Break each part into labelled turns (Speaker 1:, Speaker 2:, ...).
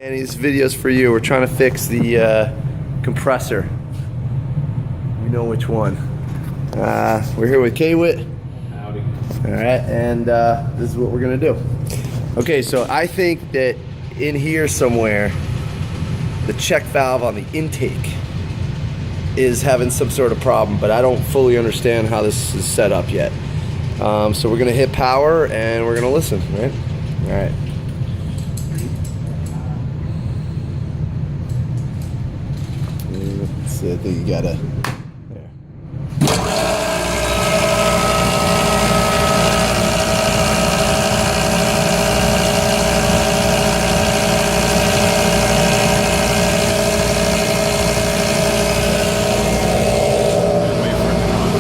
Speaker 1: And these videos for you. We're trying to fix the compressor. You know which one. We're here with K-Wit.
Speaker 2: Howdy.
Speaker 1: Alright, and this is what we're gonna do. Okay, so I think that in here somewhere, the check valve on the intake is having some sort of problem, but I don't fully understand how this is set up yet. So we're gonna hit power and we're gonna listen, right? Alright. Let's see, I think you gotta, there.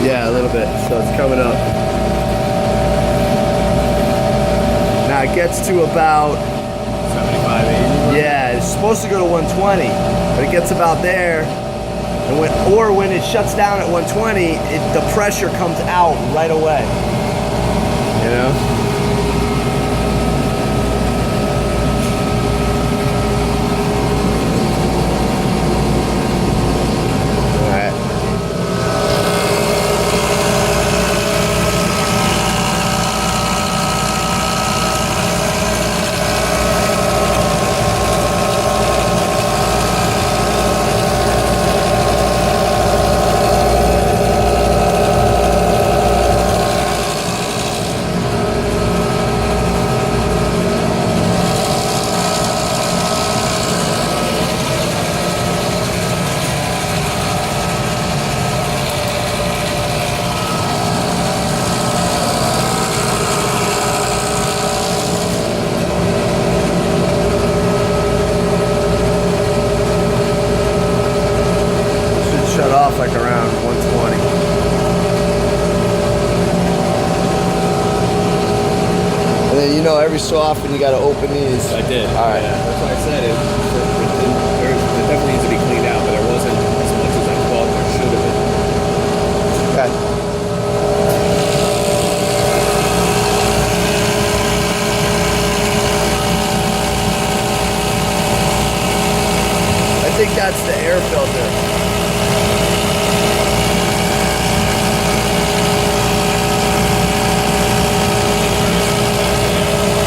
Speaker 1: Yeah, a little bit, so it's coming up. Now it gets to about
Speaker 2: 75, 80.
Speaker 1: Yeah, it's supposed to go to 120, but it gets about there, and when it shuts down at 120, the pressure comes out right away. You know? Shut off like around 120. And then, you know, every so often you got to open these.
Speaker 2: I did.
Speaker 1: All right.
Speaker 2: Yeah, that's what I said. It definitely needs to be cleaned out, but there wasn't as much as I thought there should have been.
Speaker 1: Okay. I think that's the air filter.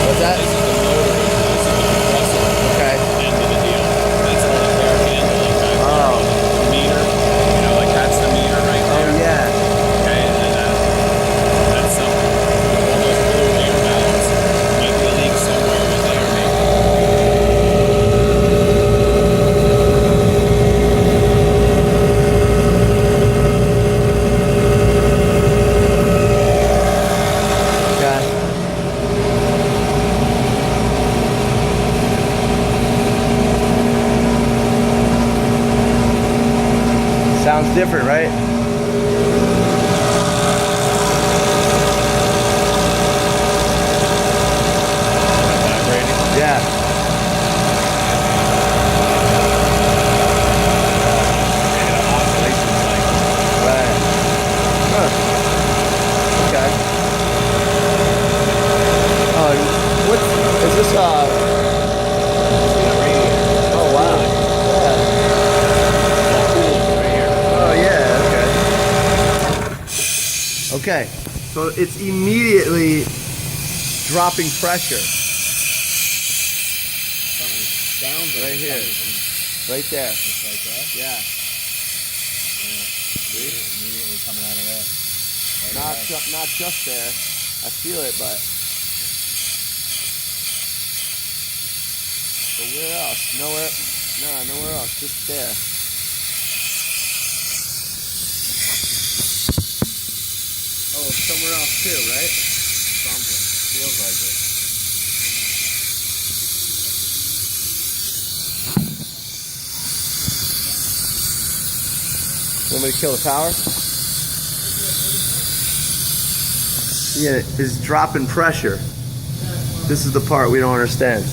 Speaker 1: What's that?
Speaker 2: This is the motor, this is the compressor.
Speaker 1: Okay.
Speaker 2: End of the deal. That's all the air handling back there.
Speaker 1: Oh.
Speaker 2: The meter, you know, like that's the meter right there.
Speaker 1: Oh, yeah.
Speaker 2: Okay, and then that's something. All those blue air valves. Might be a leak somewhere in there, maybe. Sounds different, right? Vibrating.
Speaker 1: Yeah.
Speaker 2: And an oscillation cycle.
Speaker 1: Right. Huh. Okay. Oh, what is this? Oh wow. Oh yeah. Okay. Okay. So it's immediately dropping pressure.
Speaker 2: Sounds like
Speaker 1: Right
Speaker 2: it's
Speaker 1: here.
Speaker 2: coming from
Speaker 1: Right there.
Speaker 2: just like that.
Speaker 1: Yeah.
Speaker 2: See? Immediately coming out of there. Right there.
Speaker 1: Not just there. I feel it, but where else? Nowhere. No, nowhere else. Just there. Oh, somewhere else too, right?
Speaker 2: Something. Feels like it.
Speaker 1: Want me to kill the power? Yeah, it's dropping pressure. This is the part we don't understand.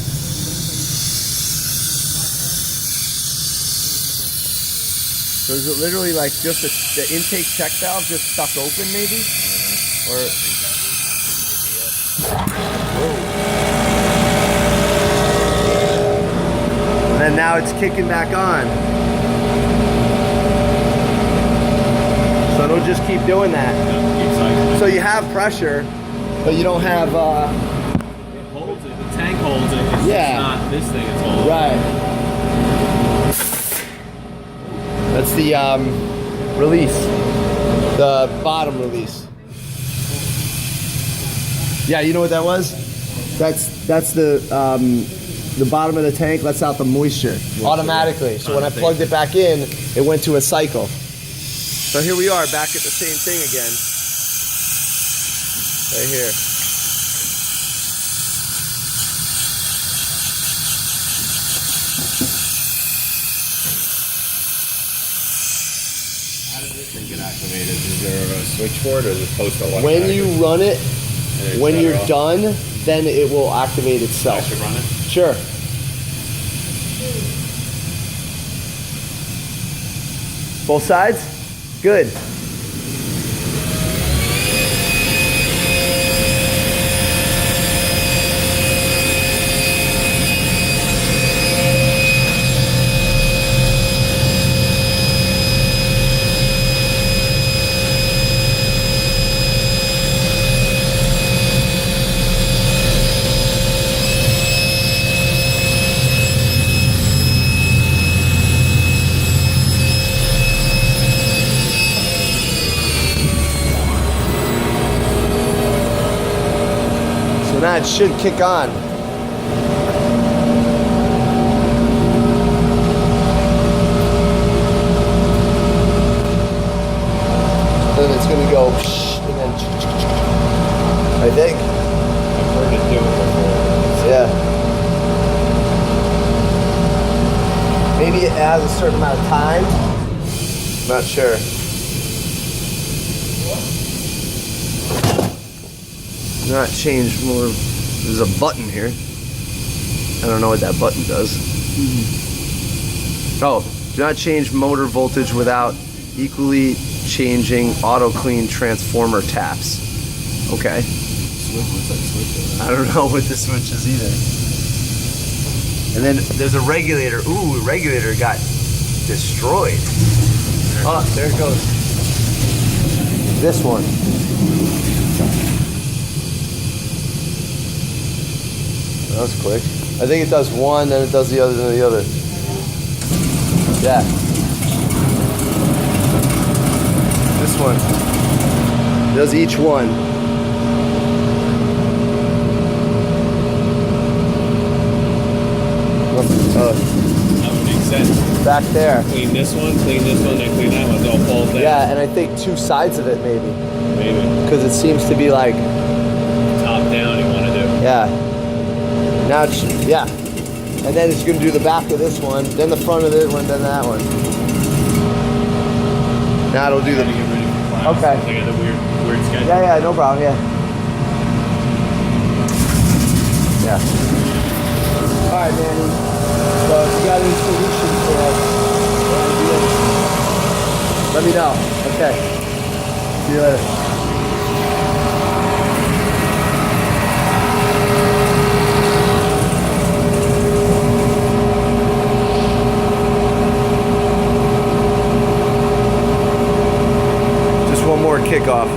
Speaker 1: So is it literally like just the intake check valve just stuck open maybe? Or whoa. And now it's kicking back on. So it'll just keep doing that.
Speaker 2: Keep cycling.
Speaker 1: So you have pressure, but you don't have,
Speaker 2: It holds it. The tank holds it. It's
Speaker 1: Yeah.
Speaker 2: just not this thing it's holding.
Speaker 1: right. That's the release, the bottom release. Yeah, you know what that was? That's the bottom of the tank lets out the moisture automatically. So when I plugged it back in, it went to a cycle. So here we are back at the same thing again. Right here.
Speaker 2: How does this thing get activated? Is there a switch for it, or is it post electric?
Speaker 1: When you run it, when you're
Speaker 2: off?
Speaker 1: done, then it will activate
Speaker 2: I
Speaker 1: itself.
Speaker 2: should run it?
Speaker 1: Sure. Both sides? Good. So now it should kick on. Then it's gonna go and then I think.
Speaker 2: I've heard it do it before.
Speaker 1: Yeah. Maybe it has a certain amount of time. Not sure. Not change more. There's a button here. I don't know what that button does. Oh, do not change motor voltage without equally changing auto clean transformer taps. Okay.
Speaker 2: What's that switch?
Speaker 1: I don't know what the switch is either. And then there's a regulator. Ooh, regulator got destroyed. Oh, there it goes. This one. That was quick. I think it does one, then it does the other, then the other. Yeah. This one. It does each one.
Speaker 2: That would make sense.
Speaker 1: Back there.
Speaker 2: Clean this one, then clean that one. It all falls down.
Speaker 1: Yeah, and I think two sides of it maybe.
Speaker 2: Maybe.
Speaker 1: Because it seems to be like,
Speaker 2: Top down you want to do.
Speaker 1: yeah. Now it's, yeah. And then it's going to do the back of this one, then the front of this one, then that one. Now it'll do the...
Speaker 2: Gotta get ready for class.
Speaker 1: Okay.
Speaker 2: They got a weird schedule.
Speaker 1: Yeah, no problem, yeah. Yeah. All right, Manny. So if you got any solutions for us, let me know. Okay. See you later. Just one more kickoff.